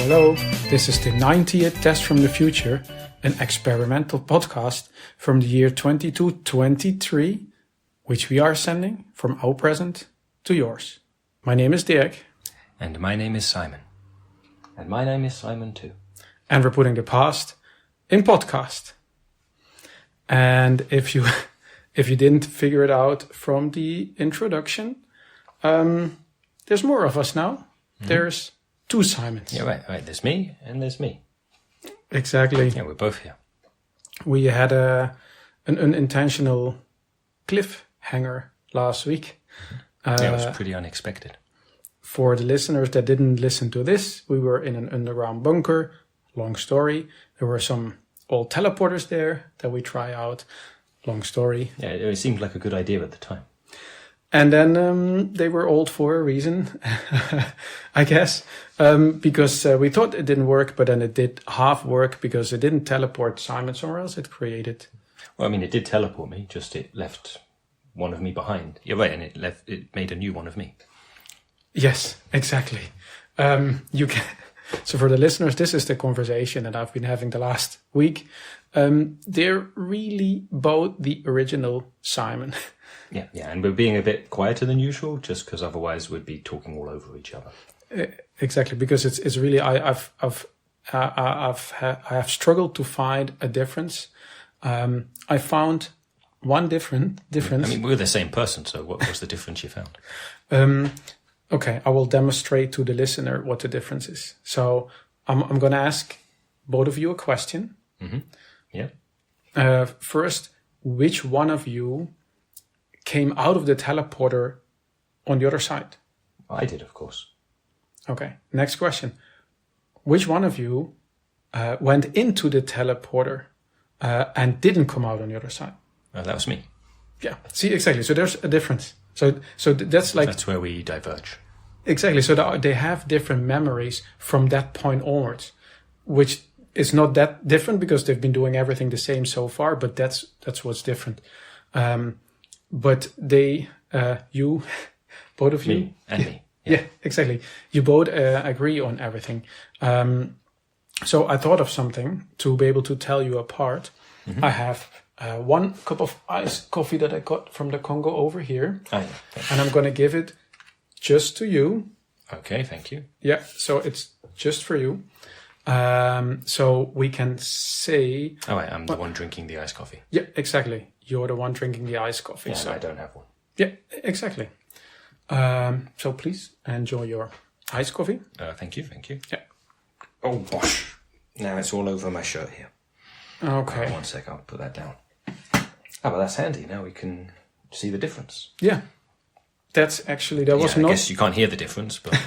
Hello, this is the 90th Test from the Future, an experimental podcast from the year 2223, which we are sending from our present to yours. My name is Dirk. And my name is Simon. And my name is Simon too. And we're putting the past in podcast. And if you didn't figure it out from the introduction, there's more of us now. Mm-hmm. There's two Simons. Yeah, right. There's me and there's me. Exactly. Yeah, we're both here. We had an unintentional cliffhanger last week. Yeah, it was pretty unexpected. For the listeners that didn't listen to this, we were in an underground bunker. Long story. There were some old teleporters there that we try out. Long story. Yeah, it seemed like a good idea at the time. And then they were old for a reason, I guess, because we thought it didn't work, but then it did half work because it didn't teleport Simon somewhere else. It created. Well, I mean, it did teleport me, just it left one of me behind. You're right, and it made a new one of me. Yes, exactly. So for the listeners, this is the conversation that I've been having the last week. They're really both the original Simon. Yeah, and we're being a bit quieter than usual, just because otherwise we'd be talking all over each other. Exactly, because it's really I have struggled to find a difference. I found one difference. I mean, we're the same person, so what was the difference you found? Okay, I will demonstrate to the listener what the difference is. So I'm going to ask both of you a question. Mm-hmm. Yeah. First, which one of you came out of the teleporter on the other side? I did, of course. Okay, next question. Which one of you went into the teleporter and didn't come out on the other side? That was me. Yeah, see, exactly. So there's a difference. So that's like... That's where we diverge. Exactly. So they have different memories from that point onwards, which is not that different because they've been doing everything the same so far, but that's what's different. But they, you, both of you... Me and me. Yeah, exactly. You both agree on everything. So I thought of something to be able to tell you apart. Mm-hmm. I have 1 cup of iced coffee that I got from the Congo over here. Oh, yeah. And I'm going to give it just to you. Okay, thank you. Yeah, so it's just for you. So we can say... Oh, wait, I'm the one drinking the iced coffee. Yeah, exactly. You're the one drinking the iced coffee. Yeah, so I don't have one. Yeah, exactly. So please enjoy your iced coffee. Thank you. Yeah. Oh, gosh. Now it's all over my shirt here. Okay. 1 sec, I'll put that down. Oh, well, that's handy. Now we can see the difference. Yeah. That's actually... I guess you can't hear the difference, but...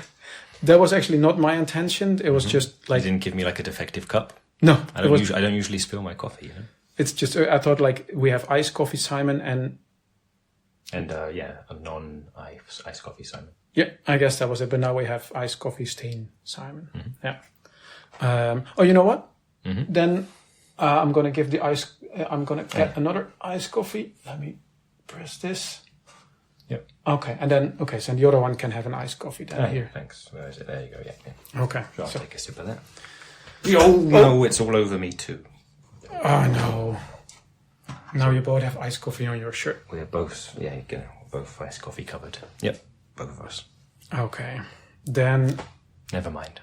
That was actually not my intention. It was just like... You didn't give me like a defective cup? No. I don't usually spill my coffee, you know? It's just... I thought like we have iced coffee, Simon, and... And, a non-iced coffee, Simon. Yeah, I guess that was it. But now we have iced coffee stain, Simon. Mm-hmm. Yeah. Oh, you know what? Mm-hmm. Then I'm going to give the ice... I'm going to get another iced coffee. Let me press this. Yep. Okay, and then... Okay, so the other one can have an iced coffee then here. Thanks. Where is it? There you go, yeah. Okay. Sure, I'll take a sip of that. No, it's all over me too. Oh, no. Now you both have iced coffee on your shirt. We're both, both iced coffee covered. Yep, both of us. Okay, then... Never mind.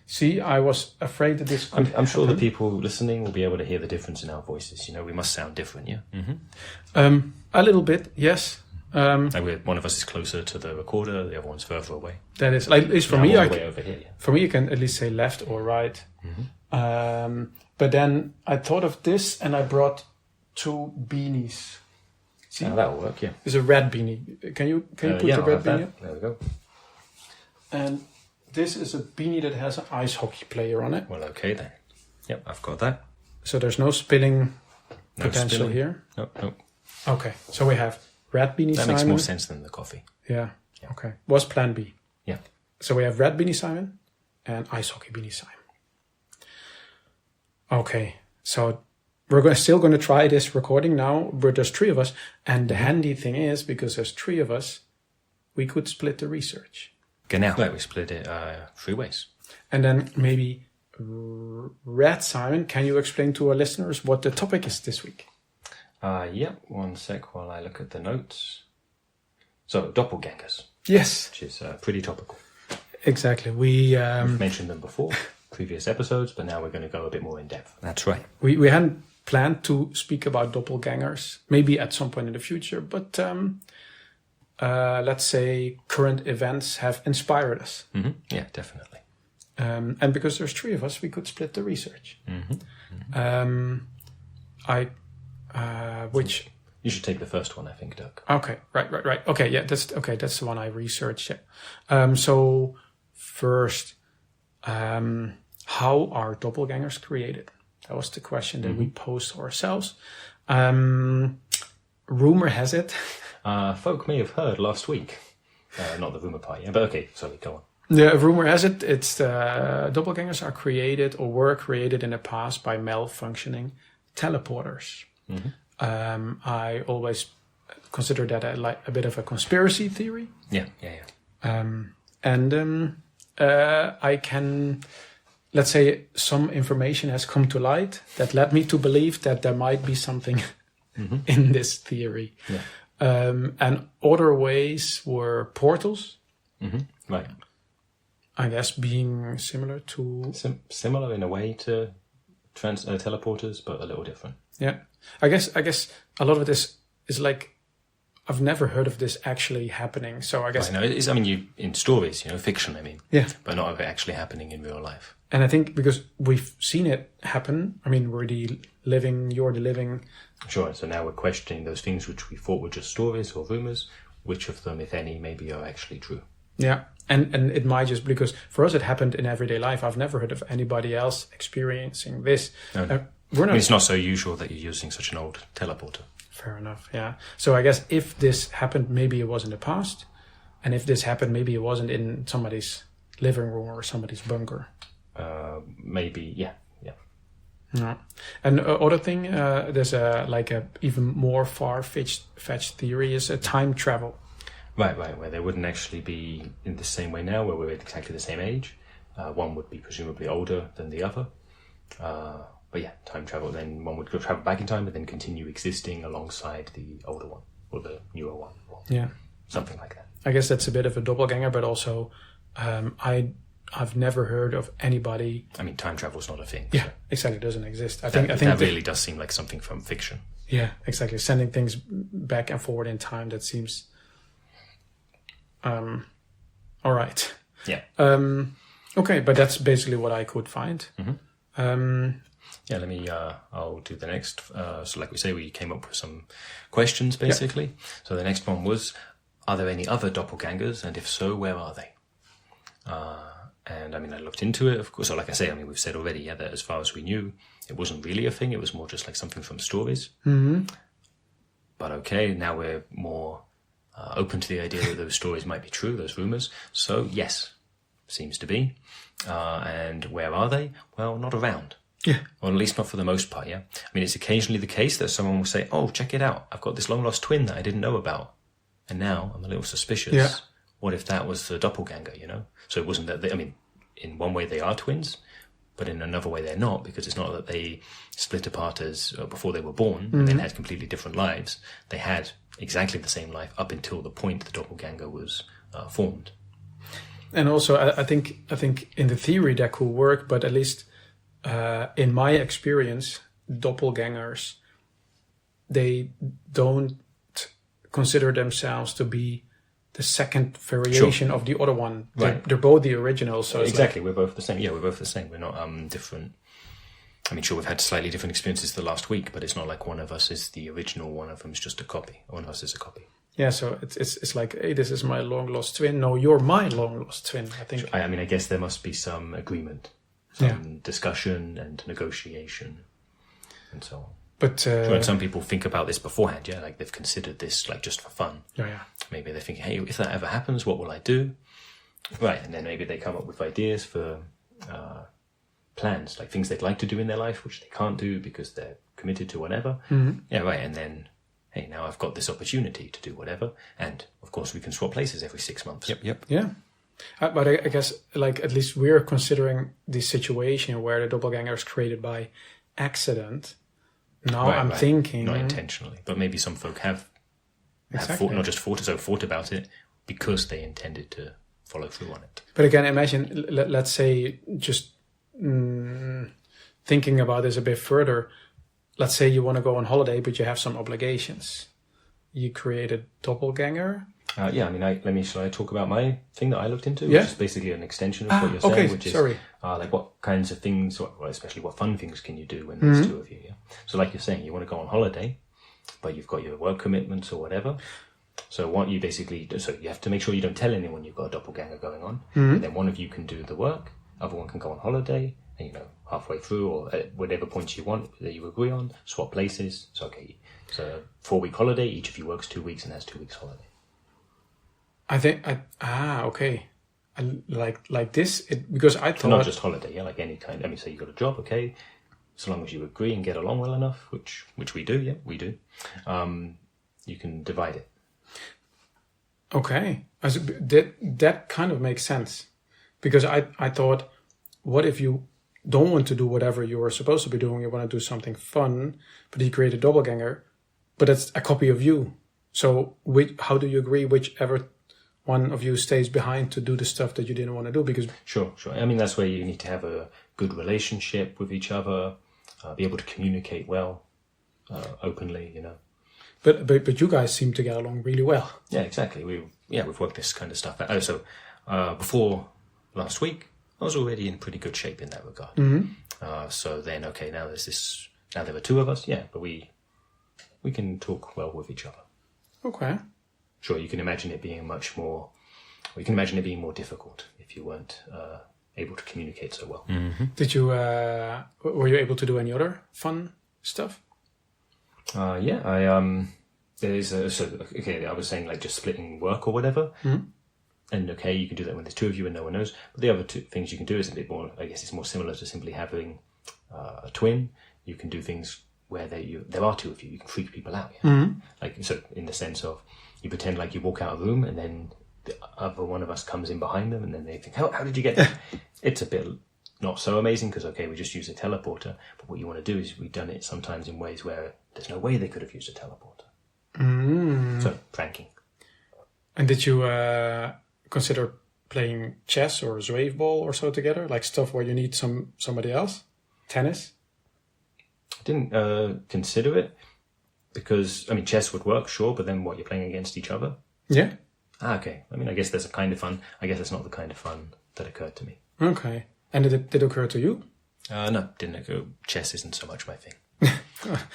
See, I was afraid that this could I'm sure the people listening will be able to hear the difference in our voices. You know, we must sound different, yeah? Mm-hmm. A little bit, yes. Like one of us is closer to the recorder, the other one's further away. That is, like, at least for me, over here, yeah. For me, you can at least say left or right. Mm-hmm. But then I thought of this and I brought 2 beanies. See? That'll work, yeah. It's a red beanie. Can you put the red beanie up? There we go. And this is a beanie that has an ice hockey player on it. Well, okay then. Yep, I've got that. So there's no spilling potential here? Nope. Okay, so we have red beanie Simon. That makes more sense than the coffee. Yeah. Okay. Was plan B. Yeah. So we have red beanie Simon and ice hockey beanie Simon. Okay, so we're still going to try this recording now, but there's 3 of us. And the handy thing is, because there's 3 of us, we could split the research. Genau. Like we split it 3 ways. And then maybe Red Simon, can you explain to our listeners what the topic is this week? Yeah, one sec while I look at the notes. So, doppelgängers. Yes. Which is pretty topical. Exactly. We've mentioned them before, previous episodes, but now we're going to go a bit more in depth. That's right. We hadn't planned to speak about doppelgängers, maybe at some point in the future, but let's say current events have inspired us. Mm-hmm. Yeah, definitely. And because there's 3 of us, we could split the research. Mm-hmm. Mm-hmm. Which you should take the first one, I think, Dirk. Okay, right. Okay, yeah, that's the one I researched. Yeah. So first, how are doppelgangers created? That was the question that we posed ourselves. Rumor has it. Folk may have heard last week. Not the rumor part, yeah, but okay, sorry, go on. Yeah, rumor has it, it's doppelgangers are created or were created in the past by malfunctioning teleporters. Mm-hmm. I always consider that a bit of a conspiracy theory. Yeah. I can, let's say, some information has come to light that led me to believe that there might be something in this theory. Yeah. And other ways were portals. Mm-hmm. Right. I guess being similar to... Similar in a way to teleporters, but a little different. Yeah. I guess a lot of this is like, I've never heard of this actually happening. So I guess... Right, no, it's, in stories, fiction, Yeah. But not of it actually happening in real life. And I think because we've seen it happen, you're the living... Sure, so now we're questioning those things which we thought were just stories or rumors. Which of them, if any, maybe are actually true? Yeah, and it might just, because for us it happened in everyday life. I've never heard of anybody else experiencing this. No. It's not so usual that you're using such an old teleporter. Fair enough, yeah. So I guess if this happened, maybe it was in the past. And if this happened, maybe it wasn't in somebody's living room or somebody's bunker. Maybe, yeah. No. And other thing, there's a even more far-fetched theory is time travel. Right, where they wouldn't actually be in the same way now, where we're at exactly the same age. One would be presumably older than the other. But yeah, time travel, then one would go travel back in time and then continue existing alongside the older one, or the newer one. Or something like that. I guess that's a bit of a doppelganger, but also I've never heard of anybody... time travel is not a thing. Yeah, so. Exactly, it doesn't exist. I think that really does seem like something from fiction. Yeah, exactly. Sending things back and forward in time, that seems... all right. Yeah. Okay, but that's basically what I could find. Mm-hmm. Yeah, let me, I'll do the next. So like we say, we came up with some questions, basically. Yeah. So the next one was, are there any other doppelgangers? And if so, where are they? And I looked into it, of course. So like I say, we've said already, that as far as we knew, it wasn't really a thing. It was more just like something from stories. Mm-hmm. But okay, now we're more open to the idea that those stories might be true, those rumors. So yes, seems to be. And where are they? Well, not around. Yeah. Or at least not for the most part, yeah. It's occasionally the case that someone will say, oh, check it out. I've got this long-lost twin that I didn't know about. And now I'm a little suspicious. Yeah. What if that was the doppelganger, So it wasn't that in one way they are twins, but in another way they're not, because it's not that they split apart as before they were born and then had completely different lives. They had exactly the same life up until the point the doppelganger was formed. And also, I think in the theory that could work, but at least in my experience, doppelgangers, they don't consider themselves to be the second variation of the other one. They're both the original. So exactly, we're both the same. Yeah, we're both the same. We're not different. Sure, we've had slightly different experiences the last week, but it's not like one of us is the original, one of them is just a copy. One of us is a copy. Yeah, so it's like, hey, this is my long lost twin. No, you're my long lost twin. I think. I guess there must be some agreement, some discussion and negotiation, and so on. But sure, and some people think about this beforehand. Yeah, like they've considered this like just for fun. Yeah. Maybe they think, hey, if that ever happens, what will I do? Right, and then maybe they come up with ideas for plans, like things they'd like to do in their life, which they can't do because they're committed to whatever. Mm-hmm. Yeah, right, and then, hey, now I've got this opportunity to do whatever, and of course we can swap places every 6 months. Yep. Yeah. But I guess, like, at least we're considering the situation where the doppelganger is created by accident. Now I'm thinking... Not intentionally, but maybe some folk have thought about it because they intended to follow through on it. But again, imagine, let's say, just thinking about this a bit further, let's say you want to go on holiday, but you have some obligations. You create a doppelganger. Shall I talk about my thing that I looked into? Yeah. Which is basically an extension of what you're saying, which is like what kinds of things, especially what fun things can you do when there's two of you, yeah? So like you're saying, you want to go on holiday, but you've got your work commitments or whatever. So what you basically do, so you have to make sure you don't tell anyone you've got a doppelganger going on. And then one of you can do the work, other one can go on holiday, and halfway through or at whatever point you want that you agree on, swap places. So okay, it's a 4-week holiday, each of you works 2 weeks and has 2 weeks holiday. Okay. Like this, because I thought... Not just holiday, yeah, like any kind. Say you got a job, okay, so long as you agree and get along well enough, which we do, yeah, we do, you can divide it. Okay. That kind of makes sense. Because I thought, what if you don't want to do whatever you were supposed to be doing, you want to do something fun, but you create a doppelganger, but it's a copy of you. So how do you agree whichever one of you stays behind to do the stuff that you didn't want to do? Because Sure. That's where you need to have a good relationship with each other, be able to communicate well, openly, But you guys seem to get along really well. Yeah, exactly. We've worked this kind of stuff out. So before last week, I was already in pretty good shape in that regard. So then, okay, now there were two of us, yeah, but we can talk well with each other. Okay. Sure, you can imagine it being more difficult if you weren't able to communicate so well. Did you, were you able to do any other fun stuff? I was saying like just splitting work or whatever. And okay, you can do that when there's two of you and no one knows. But the other two things you can do is a bit more, I guess it's more similar to simply having a twin. You can do things where there are two of you. You can freak people out. Yeah? Like, so in the sense of you pretend like you walk out of a room and then the other one of us comes in behind them and then they think, how did you get there? It's a bit not so amazing because, okay, we just use a teleporter. But what you want to do is we've done it sometimes in ways where there's no way they could have used a teleporter. So, pranking. And did you consider playing chess or Zwave ball or so together? Like stuff where you need somebody else? Tennis? I didn't consider it because, chess would work, sure, but then what, you're playing against each other? Yeah. Okay. I guess there's a kind of fun. I guess it's not the kind of fun that occurred to me. Okay. And did it occur to you? No, didn't occur. Chess isn't so much my thing.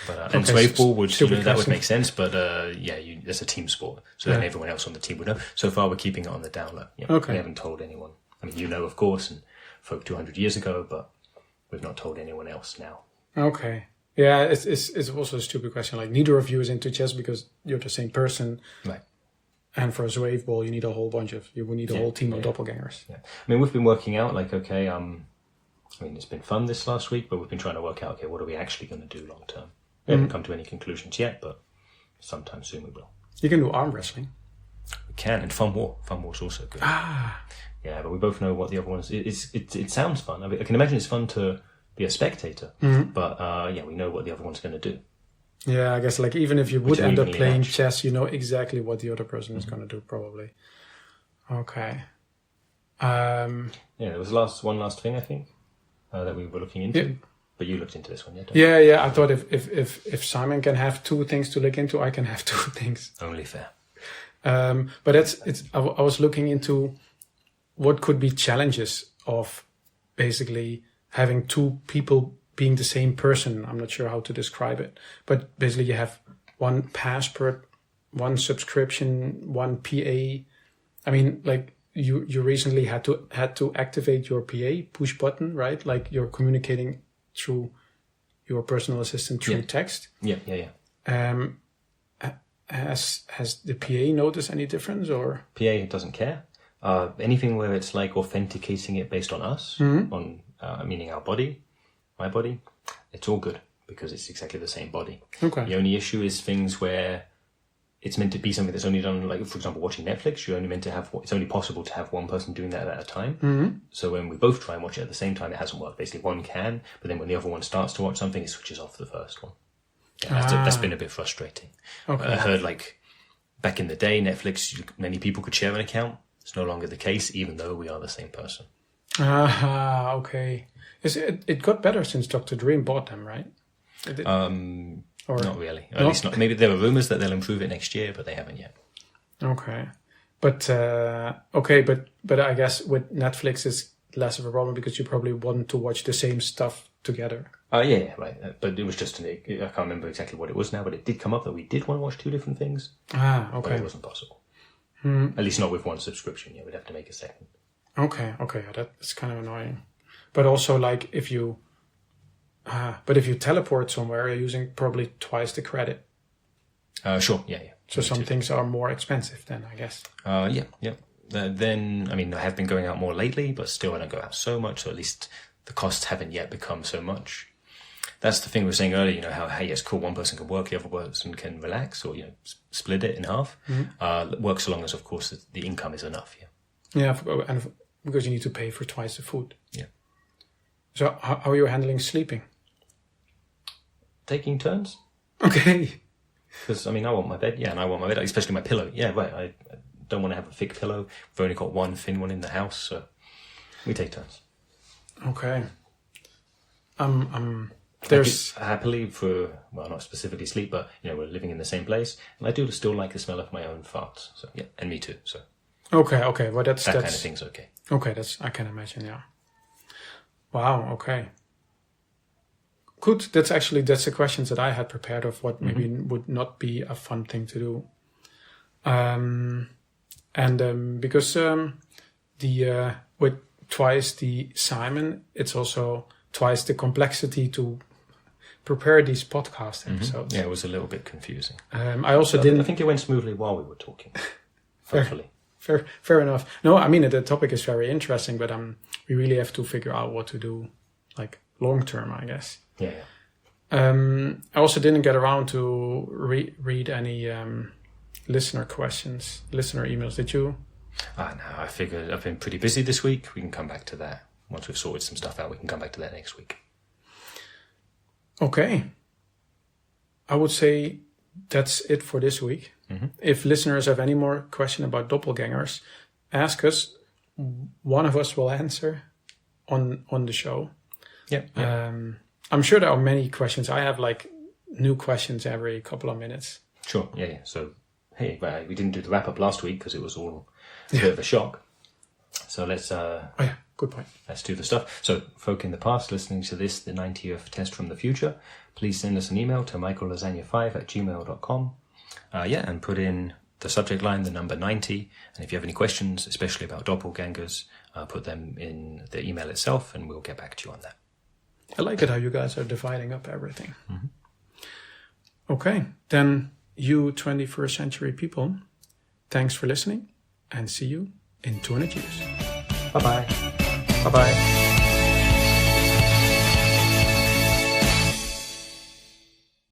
But and Swave ball would that would make sense, but it's a team sport, so then everyone else on the team would know. So far, we're keeping it on the down low. We haven't told anyone. Of course, and folk 200 years ago, but we've not told anyone else now. Okay, yeah, it's also a stupid question. Like neither of you is into chess because you're the same person, right? And for a Zwave ball, you need a whole whole team of doppelgangers. Yeah. We've been working out like okay, it's been fun this last week, but we've been trying to work out, okay, what are we actually going to do long term? We haven't come to any conclusions yet, but sometime soon we will. You can do arm wrestling. We can, and Fun War's also good. Yeah, but we both know what the other one is. It sounds fun. I can imagine it's fun to be a spectator, but we know what the other one's going to do. Yeah, I guess like even if you would end up playing chess, you know exactly what the other person is going to do, probably. Okay. There was one last thing, I think. That we were looking into, but you looked into this one, Yeah. I thought if Simon can have two things to look into, I can have two things. Only fair. But I was looking into what could be challenges of basically having two people being the same person. I'm not sure how to describe it, but basically you have one passport, one subscription, one PA. You recently had to activate your PA push button, right? Like you're communicating through your personal assistant through text. Yeah. Has the PA noticed any difference or? PA doesn't care. Anything where it's like authenticating it based on us, on meaning our body, my body, it's all good because it's exactly the same body. Okay. The only issue is things where it's meant to be something that's only done, like, for example, watching Netflix, you're only meant to have, it's only possible to have one person doing that at a time. Mm-hmm. So when we both try and watch it at the same time, it hasn't worked. Basically, one can, but then when the other one starts to watch something, it switches off the first one. Yeah, that's been a bit frustrating. Okay. I heard, like, back in the day, Netflix, many people could share an account. It's no longer the case, even though we are the same person. Okay. It got better since Dr. Dream bought them, right? Not really. At least not. Maybe there are rumors that they'll improve it next year, but they haven't yet. Okay. But I guess with Netflix it's less of a problem because you probably want to watch the same stuff together. Yeah, right. But it was just I can't remember exactly what it was now, but it did come up that we did want to watch two different things. Okay. But it wasn't possible. At least not with one subscription. Yeah, we'd have to make a second. Okay. That's kind of annoying. But also, like, if you teleport somewhere, you're using probably twice the credit. Sure. Yeah. So some things are more expensive then, I guess. Yeah. Then, I mean, I have been going out more lately, but still I don't go out so much, so at least the costs haven't yet become so much. That's the thing we were saying earlier, you know, how, hey, it's cool, one person can work, the other person can relax, or, you know, split it in half. Mm-hmm. Works so long as, of course, the income is enough, yeah. Yeah, and because you need to pay for twice the food. Yeah. So how are you handling sleeping? Taking turns. Okay. Because, I mean, I want my bed, and I want my bed, especially my pillow. Yeah, right, I don't want to have a thick pillow. We've only got one thin one in the house, so we take turns. Okay. There's happily for, well, not specifically sleep, but, you know, we're living in the same place, and I do still like the smell of my own farts. So yeah, and me too. So okay. Well, that's kind of thing's okay. Okay, I can imagine. Yeah. Wow. Okay. Good. That's the questions that I had prepared of what maybe would not be a fun thing to do. Because with twice the Simon, it's also twice the complexity to prepare these podcast episodes. Yeah, it was a little bit confusing. I think it went smoothly while we were talking. Fair enough. No, I mean the topic is very interesting, but we really have to figure out what to do, like long term, I guess. Yeah. I also didn't get around to read any listener emails. Did you? No, I figured I've been pretty busy this week. We can come back to that. Once we've sorted some stuff out, we can come back to that next week. Okay. I would say that's it for this week. Mm-hmm. If listeners have any more question about doppelgangers, ask us. One of us will answer on the show. Yeah. I'm sure there are many questions. I have like new questions every couple of minutes. Sure. Yeah. So, hey, we didn't do the wrap up last week because it was all a bit of a shock. So let's... good point. Let's do the stuff. So, folk in the past listening to this, the 90th test from the future, please send us an email to michaellasagna5@gmail.com. And put in the subject line, the number 90. And if you have any questions, especially about doppelgangers, put them in the email itself and we'll get back to you on that. I like it how you guys are dividing up everything. Mm-hmm. Okay, then you 21st century people, thanks for listening and see you in 200 years. Bye-bye. Bye-bye.